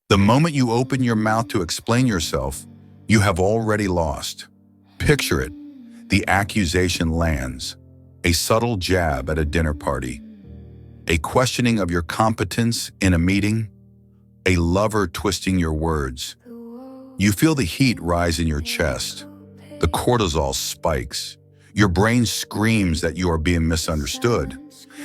The moment you open your mouth to explain yourself, you have already lost. Picture it. The accusation lands. A subtle jab at a dinner party. A questioning of your competence in a meeting. A lover twisting your words. You feel the heat rise in your chest. The cortisol spikes. Your brain screams that you are being misunderstood,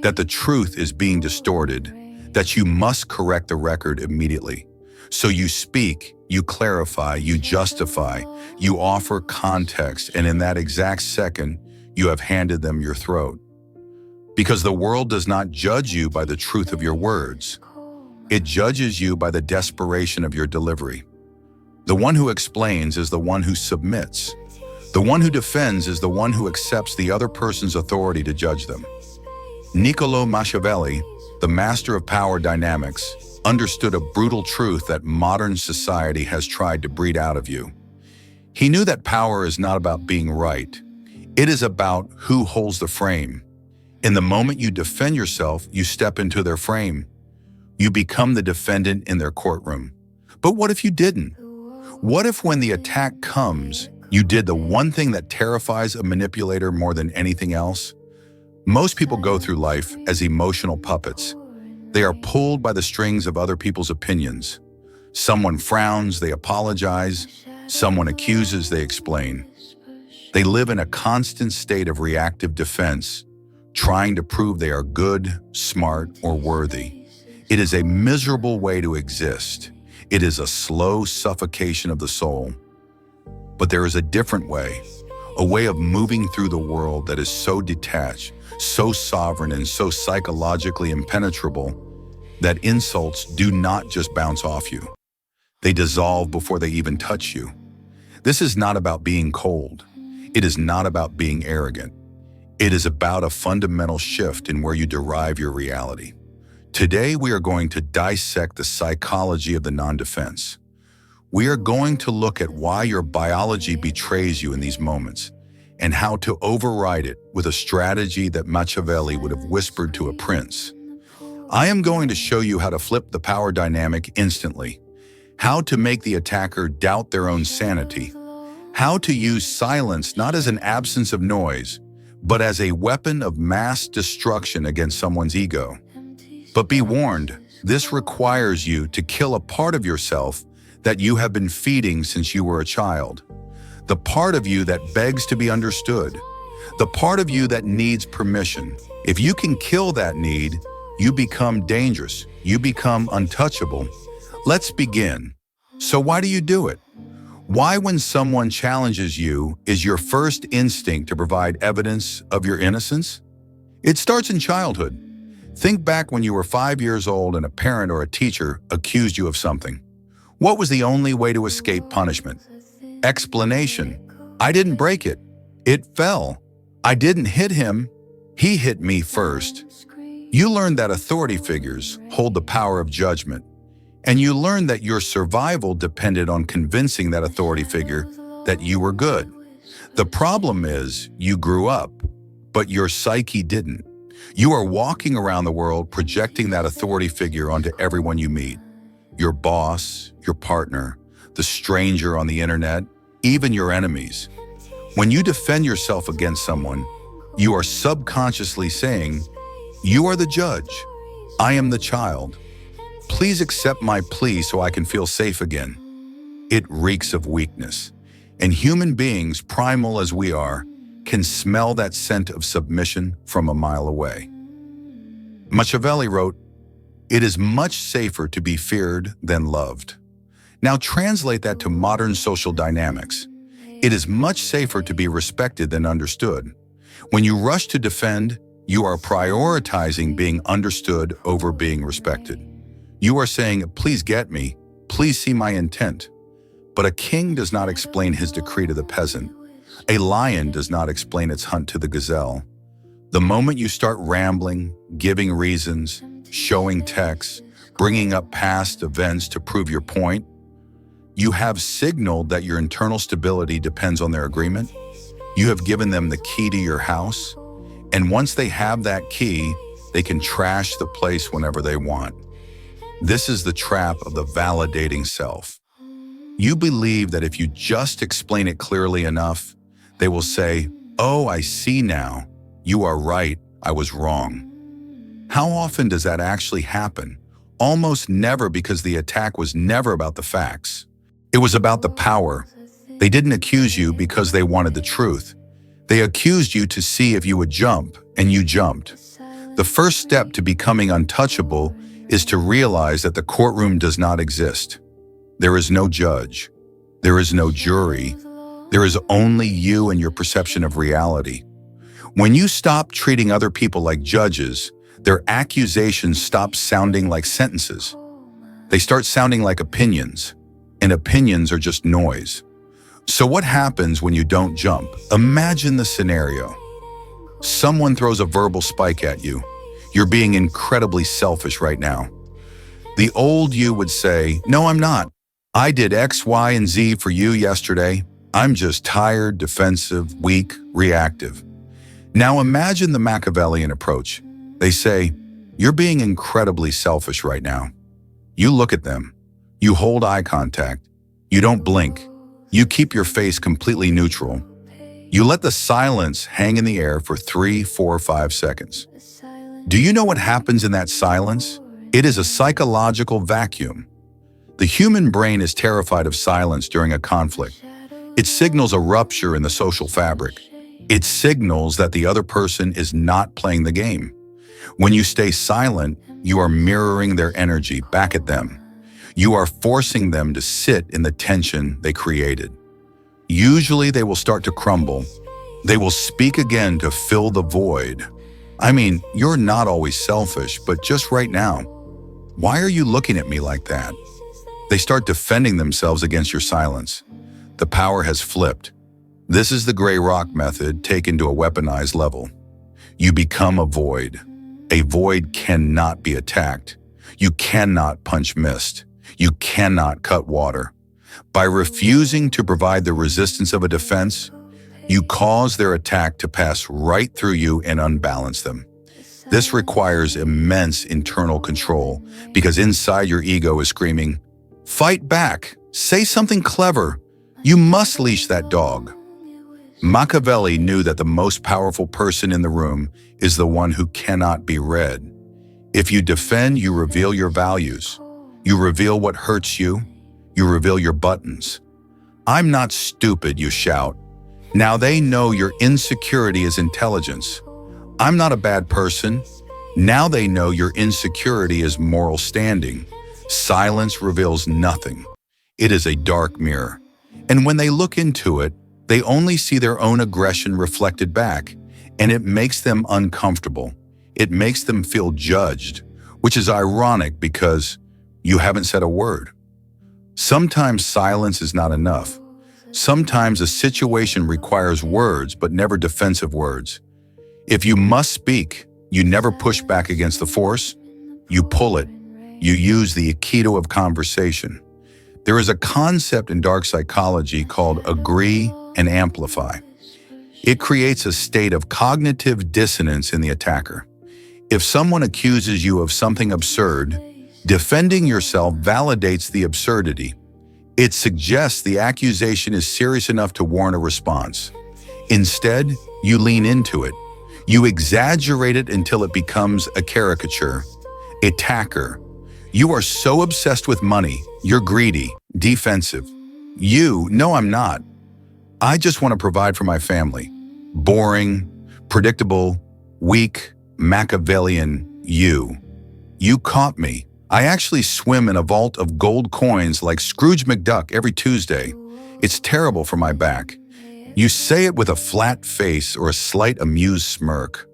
that the truth is being distorted, that you must correct the record immediately. So you speak, you clarify, you justify, you offer context, and in that exact second, you have handed them your throat. Because the world does not judge you by the truth of your words. It judges you by the desperation of your delivery. The one who explains is the one who submits. The one who defends is the one who accepts the other person's authority to judge them. Niccolo Machiavelli, the master of power dynamics, understood a brutal truth that modern society has tried to breed out of you. He knew that power is not about being right. It is about who holds the frame. In the moment you defend yourself, you step into their frame. You become the defendant in their courtroom. But what if you didn't? What if when the attack comes, you did the one thing that terrifies a manipulator more than anything else? Most people go through life as emotional puppets. They are pulled by the strings of other people's opinions. Someone frowns, they apologize. Someone accuses, they explain. They live in a constant state of reactive defense, trying to prove they are good, smart, or worthy. It is a miserable way to exist. It is a slow suffocation of the soul. But there is a different way, a way of moving through the world that is so detached, so sovereign, and so psychologically impenetrable that insults do not just bounce off you. They dissolve before they even touch you. This is not about being cold. It is not about being arrogant. It is about a fundamental shift in where you derive your reality. Today, we are going to dissect the psychology of the non-defense. We are going to look at why your biology betrays you in these moments and how to override it with a strategy that Machiavelli would have whispered to a prince. I am going to show you how to flip the power dynamic instantly, how to make the attacker doubt their own sanity, how to use silence not as an absence of noise, but as a weapon of mass destruction against someone's ego. But be warned, this requires you to kill a part of yourself that you have been feeding since you were a child. The part of you that begs to be understood. The part of you that needs permission. If you can kill that need, you become dangerous. You become untouchable. Let's begin. So why do you do it? Why, when someone challenges you, is your first instinct to provide evidence of your innocence? It starts in childhood. Think back when you were 5 years old and a parent or a teacher accused you of something. What was the only way to escape punishment? Explanation. I didn't break it. It fell. I didn't hit him. He hit me first. You learned that authority figures hold the power of judgment, and you learned that your survival depended on convincing that authority figure that you were good. The problem is, you grew up, but your psyche didn't. You are walking around the world projecting that authority figure onto everyone you meet. Your boss, your partner, the stranger on the internet, even your enemies. When you defend yourself against someone, you are subconsciously saying, "You are the judge. I am the child. Please accept my plea so I can feel safe again." It reeks of weakness, and human beings, primal as we are, can smell that scent of submission from a mile away. Machiavelli wrote, "It is much safer to be feared than loved." Now translate that to modern social dynamics. It is much safer to be respected than understood. When you rush to defend, you are prioritizing being understood over being respected. You are saying, "Please get me, please see my intent." But a king does not explain his decree to the peasant. A lion does not explain its hunt to the gazelle. The moment you start rambling, giving reasons, showing texts, bringing up past events to prove your point, you have signaled that your internal stability depends on their agreement. You have given them the key to your house, and once they have that key, they can trash the place whenever they want. This is the trap of the validating self. You believe that if you just explain it clearly enough, they will say, "Oh, I see now. You are right. I was wrong." How often does that actually happen? Almost never, because the attack was never about the facts. It was about the power. They didn't accuse you because they wanted the truth. They accused you to see if you would jump, and you jumped. The first step to becoming untouchable is to realize that the courtroom does not exist. There is no judge. There is no jury. There is only you and your perception of reality. When you stop treating other people like judges, their accusations stop sounding like sentences. They start sounding like opinions, and opinions are just noise. So what happens when you don't jump? Imagine the scenario. Someone throws a verbal spike at you. You're being incredibly selfish right now. The old you would say, "No, I'm not. I did X, Y, and Z for you yesterday. I'm just tired, defensive, weak, reactive." Now imagine the Machiavellian approach. They say, "You're being incredibly selfish right now." You look at them. You hold eye contact. You don't blink. You keep your face completely neutral. You let the silence hang in the air for 3, 4, 5 seconds. Do you know what happens in that silence? It is a psychological vacuum. The human brain is terrified of silence during a conflict. It signals a rupture in the social fabric. It signals that the other person is not playing the game. When you stay silent, you are mirroring their energy back at them. You are forcing them to sit in the tension they created. Usually they will start to crumble. They will speak again to fill the void. I mean, you're not always selfish, but just right now, why are you looking at me like that? They start defending themselves against your silence. The power has flipped. This is the gray rock method taken to a weaponized level. You become a void. A void cannot be attacked. You cannot punch mist. You cannot cut water. By refusing to provide the resistance of a defense, you cause their attack to pass right through you and unbalance them. This requires immense internal control because inside your ego is screaming, "Fight back! Say something clever! You must leash that dog!" Machiavelli knew that the most powerful person in the room is the one who cannot be read. If you defend, you reveal your values. You reveal what hurts you. You reveal your buttons. "I'm not stupid," you shout. Now they know your insecurity is intelligence. "I'm not a bad person." Now they know your insecurity is moral standing. Silence reveals nothing. It is a dark mirror. And when they look into it, they only see their own aggression reflected back, and it makes them uncomfortable. It makes them feel judged, which is ironic because you haven't said a word. Sometimes silence is not enough. Sometimes a situation requires words, but never defensive words. If you must speak, you never push back against the force. You pull it. You use the aikido of conversation. There is a concept in dark psychology called agree and amplify. It creates a state of cognitive dissonance in the attacker. If someone accuses you of something absurd, defending yourself validates the absurdity. It suggests the accusation is serious enough to warrant a response. Instead, you lean into it. You exaggerate it until it becomes a caricature. Attacker. You are so obsessed with money. You're greedy, defensive. No, I'm not. I just want to provide for my family. Boring, predictable, weak, Machiavellian you. You caught me. I actually swim in a vault of gold coins like Scrooge McDuck every Tuesday. It's terrible for my back. You say it with a flat face or a slight amused smirk.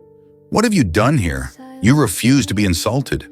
What have you done here? You refuse to be insulted.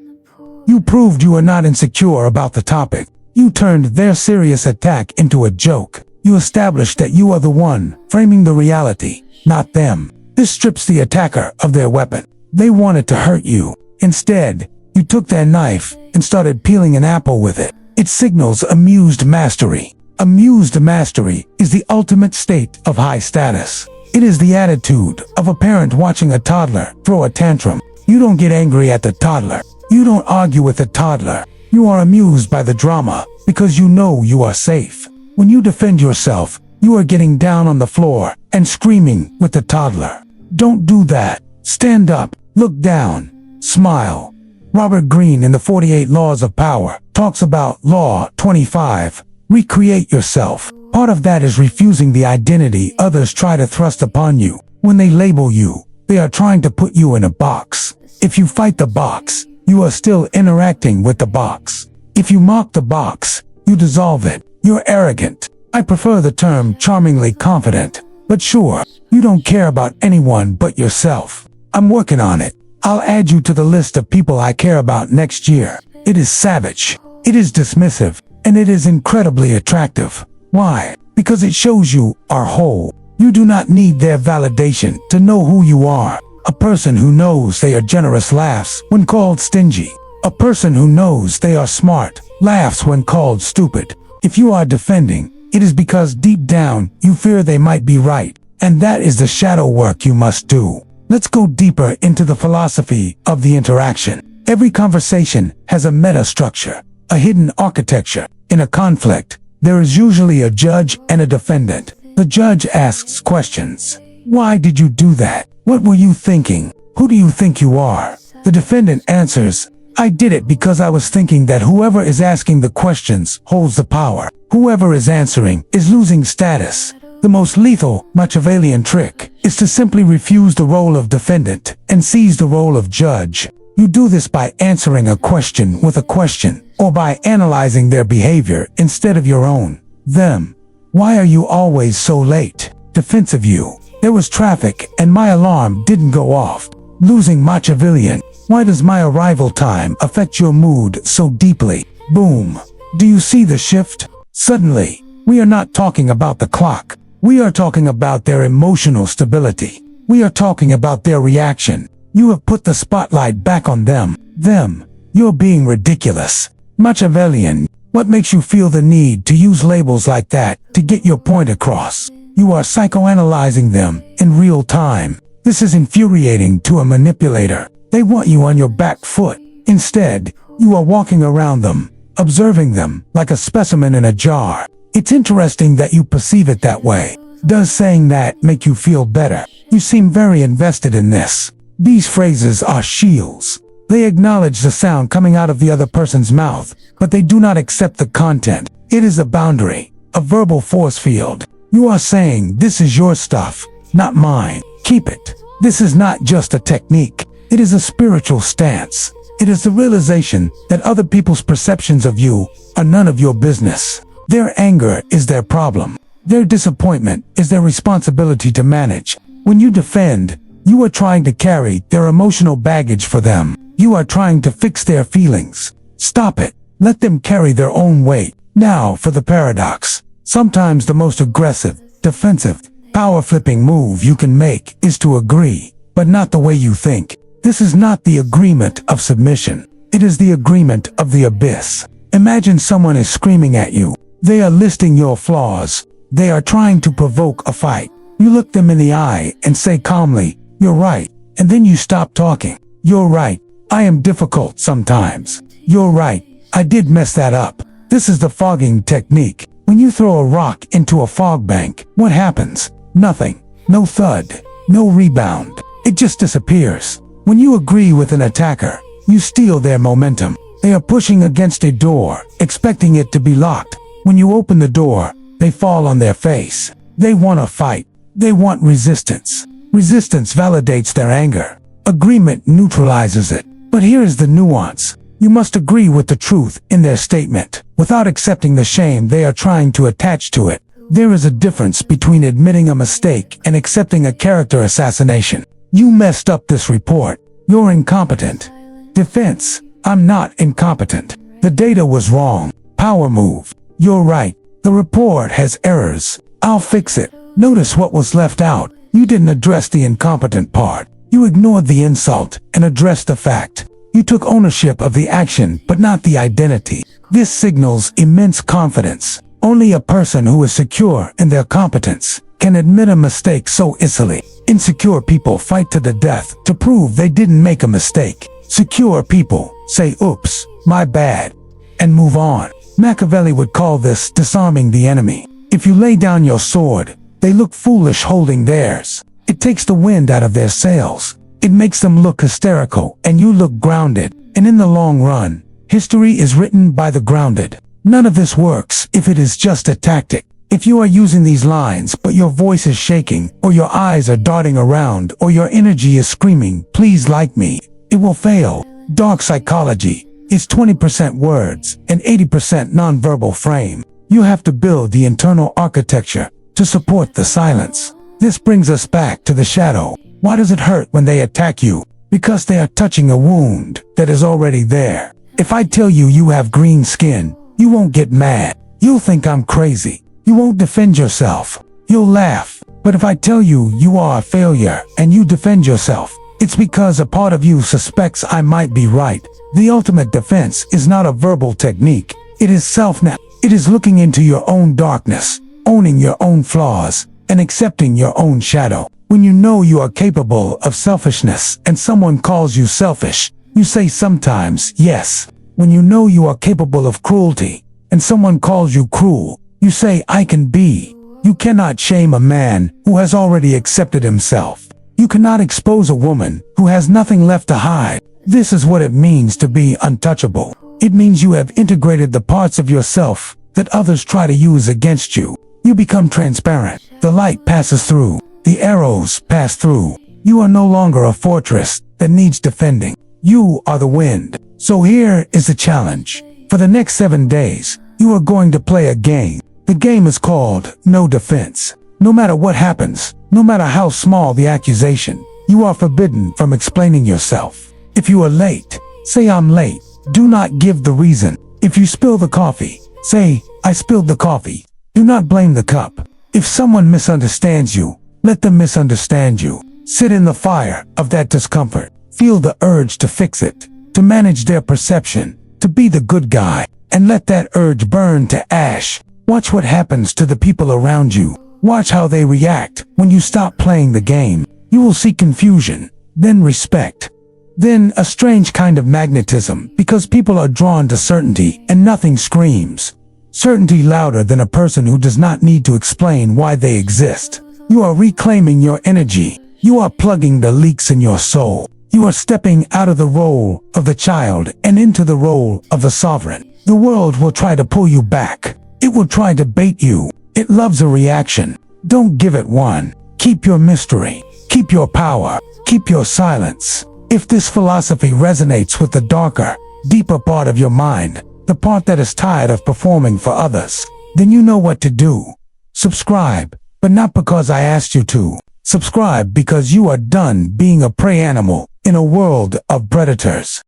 You proved you are not insecure about the topic. You turned their serious attack into a joke. You established that you are the one framing the reality, not them. This strips the attacker of their weapon. They wanted to hurt you. Instead, you took their knife and started peeling an apple with it. It signals amused mastery. Amused mastery is the ultimate state of high status. It is the attitude of a parent watching a toddler throw a tantrum. You don't get angry at the toddler. You don't argue with the toddler. You are amused by the drama because you know you are safe. When you defend yourself, you are getting down on the floor and screaming with the toddler. Don't do that. Stand up, look down, smile. Robert Greene in the 48 Laws of Power talks about Law 25. Recreate yourself. Part of that is refusing the identity others try to thrust upon you. When they label you, they are trying to put you in a box. If you fight the box, you are still interacting with the box. If you mock the box, you dissolve it. You're arrogant. I prefer the term charmingly confident. But sure, you don't care about anyone but yourself. I'm working on it. I'll add you to the list of people I care about next year. It is savage. It is dismissive. And it is incredibly attractive. Why? Because it shows you are whole. You do not need their validation to know who you are. A person who knows they are generous laughs when called stingy. A person who knows they are smart laughs when called stupid. If you are defending, it is because deep down you fear they might be right. And that is the shadow work you must do. Let's go deeper into the philosophy of the interaction. Every conversation has a meta structure, a hidden architecture. In a conflict, there is usually a judge and a defendant. The judge asks questions. Why did you do that? What were you thinking? Who do you think you are? The defendant answers, I did it because I was thinking that whoever is asking the questions holds the power. Whoever is answering is losing status. The most lethal Machiavellian trick is to simply refuse the role of defendant and seize the role of judge. You do this by answering a question with a question, or by analyzing their behavior instead of your own. Them. Why are you always so late? Defensive you. There was traffic and my alarm didn't go off. Losing Machiavellian. Why does my arrival time affect your mood so deeply? Boom. Do you see the shift? Suddenly, we are not talking about the clock. We are talking about their emotional stability. We are talking about their reaction. You have put the spotlight back on them. Them. You're being ridiculous. Machiavellian. What makes you feel the need to use labels like that to get your point across? You are psychoanalyzing them in real time. This is infuriating to a manipulator. They want you on your back foot. Instead, you are walking around them, observing them like a specimen in a jar. It's interesting that you perceive it that way. Does saying that make you feel better? You seem very invested in this. These phrases are shields. They acknowledge the sound coming out of the other person's mouth, but they do not accept the content. It is a boundary, a verbal force field. You are saying, this is your stuff, not mine. Keep it. This is not just a technique. It is a spiritual stance. It is the realization that other people's perceptions of you are none of your business. Their anger is their problem. Their disappointment is their responsibility to manage. When you defend, you are trying to carry their emotional baggage for them. You are trying to fix their feelings. Stop it. Let them carry their own weight. Now for the paradox. Sometimes the most aggressive, defensive, power-flipping move you can make is to agree, but not the way you think. This is not the agreement of submission. It is the agreement of the abyss. Imagine someone is screaming at you. They are listing your flaws. They are trying to provoke a fight. You look them in the eye and say calmly, you're right. And then you stop talking. You're right. I am difficult sometimes. You're right. I did mess that up. This is the fogging technique. When you throw a rock into a fog bank, what happens? Nothing. No thud. No rebound. It just disappears. When you agree with an attacker, you steal their momentum. They are pushing against a door, expecting it to be locked. When you open the door, they fall on their face. They want a fight. They want resistance. Resistance validates their anger. Agreement neutralizes it. But here is the nuance. You must agree with the truth in their statement, without accepting the shame they are trying to attach to it. There is a difference between admitting a mistake and accepting a character assassination. You messed up this report. You're incompetent. Defense. I'm not incompetent. The data was wrong. Power move. You're right. The report has errors. I'll fix it. Notice what was left out. You didn't address the incompetent part. You ignored the insult and addressed the fact. You took ownership of the action, but not the identity. This signals immense confidence. Only a person who is secure in their competence can admit a mistake so easily. Insecure people fight to the death to prove they didn't make a mistake. Secure people say, oops, my bad. and move on. Machiavelli would call this disarming the enemy. If you lay down your sword, they look foolish holding theirs. It takes the wind out of their sails. It makes them look hysterical, and you look grounded. And in the long run, history is written by the grounded. None of this works if it is just a tactic. If you are using these lines, but your voice is shaking, or your eyes are darting around, or your energy is screaming, "Please like me," it will fail. Dark psychology is 20% words and 80% nonverbal frame. You have to build the internal architecture to support the silence. This brings us back to the shadow. Why does it hurt when they attack you? Because they are touching a wound that is already there. If I tell you you have green skin, you won't get mad. You'll think I'm crazy. You won't defend yourself. You'll laugh. But if I tell you you are a failure and you defend yourself, it's because a part of you suspects I might be right. The ultimate defense is not a verbal technique. It is self-now. It is looking into your own darkness, owning your own flaws, and accepting your own shadow. When you know you are capable of selfishness and someone calls you selfish, you say sometimes yes. When you know you are capable of cruelty and someone calls you cruel, you say I can be. You cannot shame a man who has already accepted himself. You cannot expose a woman who has nothing left to hide. This is what it means to be untouchable. It means you have integrated the parts of yourself that others try to use against you. You become transparent. The light passes through. The arrows pass through. You are no longer a fortress that needs defending. You are the wind. So here is the challenge. For the next 7 days, you are going to play a game. The game is called No Defense. No matter what happens, no matter how small the accusation, you are forbidden from explaining yourself. If you are late, say I'm late. Do not give the reason. If you spill the coffee, say I spilled the coffee. Do not blame the cup. If someone misunderstands you, let them misunderstand you. Sit in the fire of that discomfort. Feel the urge to fix it, to manage their perception, to be the good guy, and let that urge burn to ash. Watch what happens to the people around you. Watch how they react when you stop playing the game. You will see confusion, then respect, then a strange kind of magnetism, because people are drawn to certainty and nothing screams certainty louder than a person who does not need to explain why they exist. You are reclaiming your energy. You are plugging the leaks in your soul. You are stepping out of the role of the child and into the role of the sovereign. The world will try to pull you back. It will try to bait you. It loves a reaction. Don't give it one. Keep your mystery. Keep your power. Keep your silence. If this philosophy resonates with the darker, deeper part of your mind, the part that is tired of performing for others, then you know what to do. Subscribe, but not because I asked you to. Subscribe because you are done being a prey animal in a world of predators.